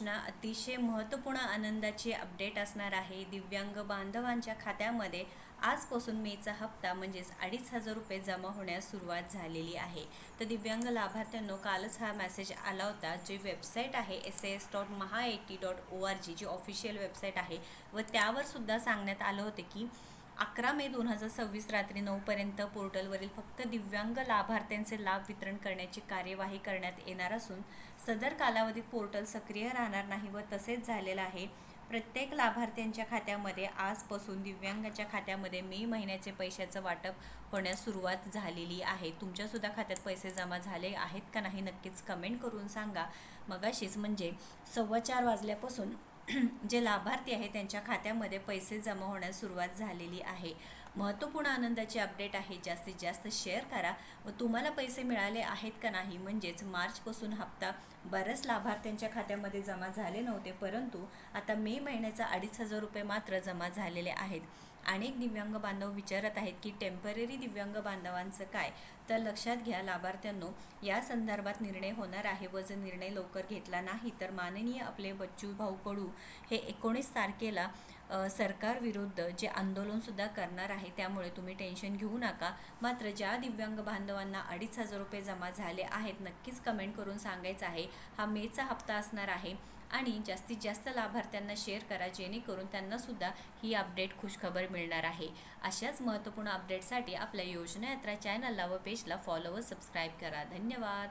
योजना अतिशय महत्त्वपूर्ण आनंदाची अपडेट असणार आहे. दिव्यांग बांधवांच्या खात्यामध्ये आजपासून मेचा हप्ता म्हणजेच 2,500 रुपये जमा होण्यास सुरुवात झालेली आहे. तर दिव्यांग लाभार्थ्यांनो, कालच हा मेसेज आला होता. जे वेबसाईट आहे sas.mahaat.org जी ऑफिशियल वेबसाईट आहे व त्यावर सुद्धा सांगण्यात आलं होते की 11 मे 2026 रात्री 9 पर्यंत पोर्टलवरील फक्त दिव्यांग लाभार्थ्यांचे लाभ वितरण करण्याची कार्यवाही करण्यात येणार असून सदर कालावधीत पोर्टल सक्रिय राहणार नाही व तसेच झालेलं आहे. प्रत्येक लाभार्थ्यांच्या खात्यामध्ये आजपासून दिव्यांगाच्या खात्यामध्ये मे महिन्याचे पैशाचं वाटप होण्यास सुरुवात झालेली आहे. तुमच्यासुद्धा खात्यात पैसे जमा झाले आहेत का नाही नक्कीच कमेंट करून सांगा. मगाशीच म्हणजे 4:15 वाजल्यापासून जे लाभार्थी आहे त्यांच्या खात्यामध्ये पैसे जमा होण्यास सुरुवात झालेली आहे. महत्त्वपूर्ण आनंदाची अपडेट आहे. जास्तीत जास्त शेअर करा व तुम्हाला पैसे मिळाले आहेत का नाही, म्हणजेच मार्चपासून हप्ता बऱ्याच लाभार्थ्यांच्या खात्यामध्ये जमा झाले नव्हते, परंतु आता मे महिन्याचा 2,500 रुपये मात्र जमा झालेले आहेत. अनेक दिव्यांग बांधव विचारत आहेत की टेम्पररी दिव्यांग बांधवांचं काय, तर लक्षात घ्या लाभार्थ्यांनो, या संदर्भात निर्णय होणार आहे व जर निर्णय लवकर घेतला नाही तर माननीय आपले बच्चू भाऊ कडू हे 19 तारखेला सरकार विरुद्ध जे आंदोलनसुद्धा करणार आहे. त्यामुळे तुम्ही टेन्शन घेऊ नका. मात्र ज्या दिव्यांग बांधवांना 2,500 रुपये जमा झाले आहेत नक्कीच कमेंट करून सांगायचं आहे. हा मेचा हप्ता असणार आहे आणि जास्तीत जास्त लाभार्थ्यांना शेअर करा जेणेकरून त्यांनासुद्धा ही अपडेट खुशखबर मिळणार आहे. अशाच महत्त्वपूर्ण अपडेटसाठी आपल्या योजना यात्रा चॅनलला व पेजला फॉलो व सबस्क्राईब करा. धन्यवाद.